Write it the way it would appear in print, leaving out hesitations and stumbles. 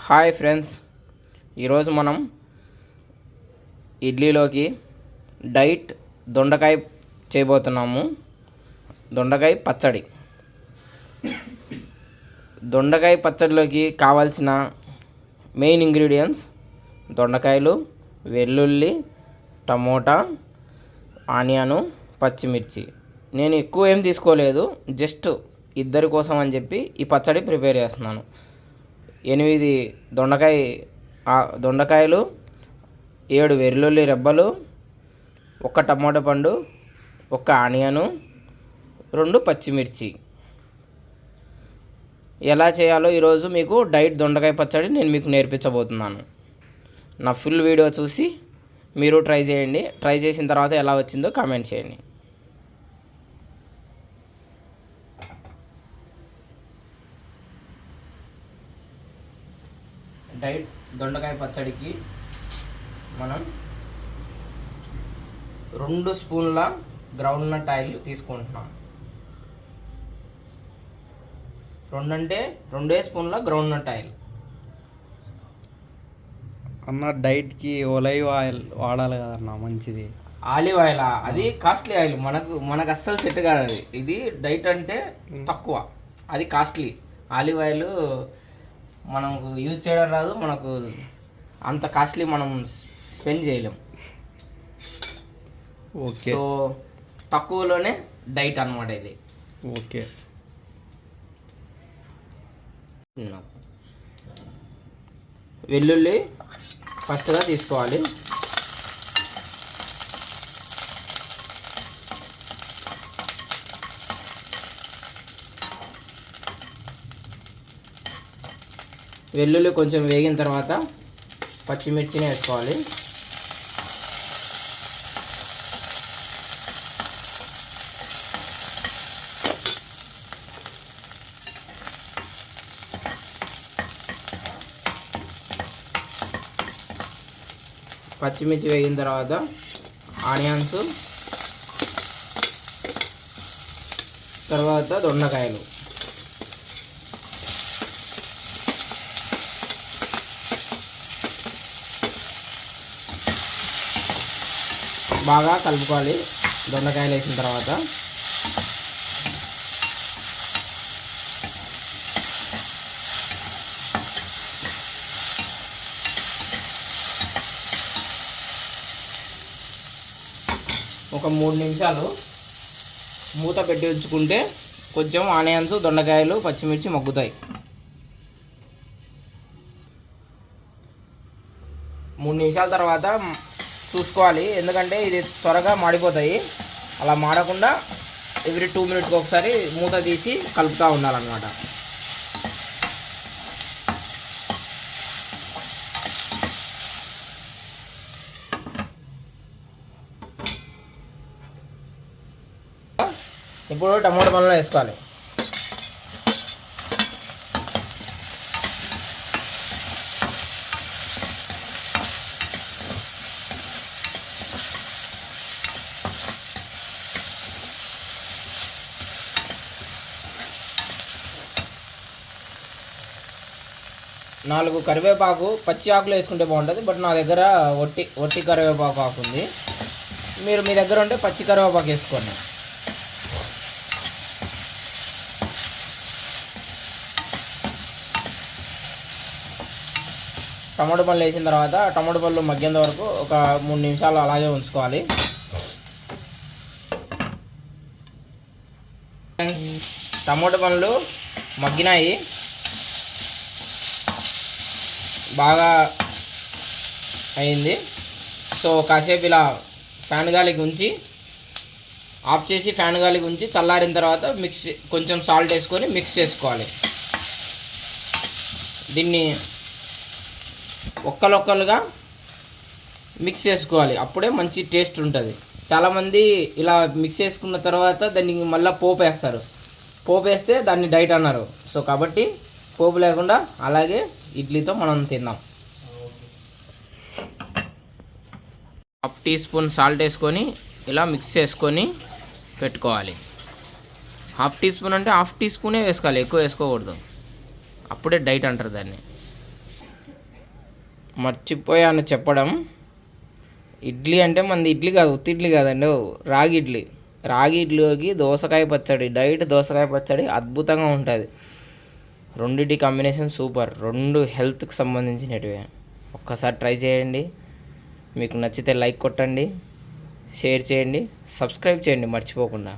Hi friends, ఈరోజు మనం ఇడ్లీలోకి డైట్ దొండకాయ చేయబోతున్నాము. దొండకాయ పచ్చడి. దొండకాయ పచ్చడిలోకి కావాల్సిన మెయిన్ ఇంగ్రీడియంట్స్ దొండకాయలు, వెల్లుల్లి, టమోటా, ఆనియను, పచ్చిమిర్చి. నేను ఎక్కువ ఏం తీసుకోలేదు, జస్ట్ ఇద్దరి కోసం అని చెప్పి ఈ పచ్చడి ప్రిపేర్ చేస్తున్నాను. 8 దొండకాయలు, 7 వెల్లుల్లి రెబ్బలు, 1 టమోటా పండు, 1 ఆనియను, 2 పచ్చిమిర్చి. ఎలా చేయాలో ఈరోజు మీకు డైట్ దొండకాయ పచ్చడి నేను మీకు నేర్పించబోతున్నాను. నా ఫుల్ వీడియో చూసి మీరు ట్రై చేయండి. ట్రై చేసిన తర్వాత ఎలా వచ్చిందో కామెంట్ చేయండి. డైట్ దొండకాయ పచ్చడికి మనం 2 స్పూన్ల గ్రౌండ్నట్ ఆయిల్ తీసుకుంటున్నాం. 2 అంటే 2 స్పూన్ల గ్రౌండ్నట్ ఆయిల్. అన్న డైట్కి ఒలైవ్ ఆయిల్ వాడాలి కదన్నా, మంచిది. ఆలివ్ ఆయిల్ అది కాస్ట్లీ ఆయిల్, మనకు అస్సలు సెట్ కాదు అది. ఇది డైట్ అంటే తక్కువ, అది కాస్ట్లీ. ఆలివ్ ఆయిల్ మనకు యూజ్ చేయడం రాదు, మనకు అంత కాస్ట్లీ మనం స్పెండ్ చేయలేం. ఓకే, సో తక్కువలోనే డైట్ అన్నమాట ఇది. ఓకే. వెల్లుల్లి ఫస్ట్గా తీసుకోవాలి. వెల్లుల్లి కొంచెం వేగిన తర్వాత పచ్చిమిర్చిని వేసుకోవాలి. పచ్చిమిర్చి వేగిన తర్వాత ఆనియన్స్, తర్వాత దొండకాయలు. బాగా కలుపుకోవాలి. దొండకాయలు వేసిన తర్వాత ఒక 3 నిమిషాలు మూత పెట్టి ఉంచుకుంటే కొంచెం ఆనియన్స్, దొండకాయలు, పచ్చిమిర్చి మగ్గుతాయి. 3 నిమిషాల తర్వాత చూసుకోవాలి, ఎందుకంటే ఇది త్వరగా మాడిపోతాయి. అలా మాడకుండా ఎవ్రీ 2 మినిట్స్కి ఒకసారి మూత తీసి కలుపుతూ ఉండాలన్నమాట. ఇప్పుడు టమోటా పళ్ళను వేసుకోవాలి. నాలుగు కరివేపాకు, పచ్చి ఆకులు వేసుకుంటే బాగుంటుంది, బట్ నా దగ్గర ఒట్టి కరివేపాకు ఆకు ఉంది. మీరు మీ దగ్గర ఉంటే పచ్చి కరివేపాకు వేసుకోండి. టమాటో పళ్ళు వేసిన తర్వాత టమాటో పళ్ళు మగ్గేంత వరకు ఒక 3 నిమిషాలు అలాగే ఉంచుకోవాలి. టమాటో పళ్ళు మగ్గినాయి, బాగా అయింది. సో కాసేపు ఇలా ఫ్యాన్ గాలికి ఉంచి ఆఫ్ చేసి ఫ్యాన్ గాలికి ఉంచి చల్లారిన తర్వాత కొంచెం సాల్ట్ వేసుకొని మిక్స్ చేసుకోవాలి. దీన్ని ఒక్కలుగా మిక్స్ చేసుకోవాలి, అప్పుడే మంచి టేస్ట్ ఉంటుంది. చాలామంది ఇలా మిక్స్ చేసుకున్న తర్వాత దాన్ని మళ్ళీ పోపు వేస్తారు. పోపు వేస్తే దాన్ని డైట్ అన్నారు. సో కాబట్టి పోపు లేకుండా అలాగే ఇడ్లీతో మనం తిందాం. 1/2 టీ స్పూన్ సాల్ట్ వేసుకొని ఇలా మిక్స్ చేసుకొని పెట్టుకోవాలి. 1/2 టీ స్పూన్ అంటే 1/2 టీ స్పూనే వేసుకోవాలి, ఎక్కువ వేసుకోకూడదు. అప్పుడే డైట్ అంటారు దాన్ని. మర్చిపోయాను చెప్పడం. ఇడ్లీ అంటే మనది ఇడ్లీ కాదు, ఉత్తి ఇడ్లీ కాదండి, రాగి ఇడ్లీ. రాగి ఇడ్లీకి దోసకాయ పచ్చడి, డైట్ దోసకాయ పచ్చడి అద్భుతంగా ఉంటుంది. రెండిటి కాంబినేషన్ సూపర్, రెండు హెల్త్కి సంబంధించినటివే. ఒక్కసారి ట్రై చేయండి. మీకు నచ్చితే లైక్ కొట్టండి, షేర్ చేయండి, సబ్స్క్రైబ్ చేయండి మర్చిపోకుండా.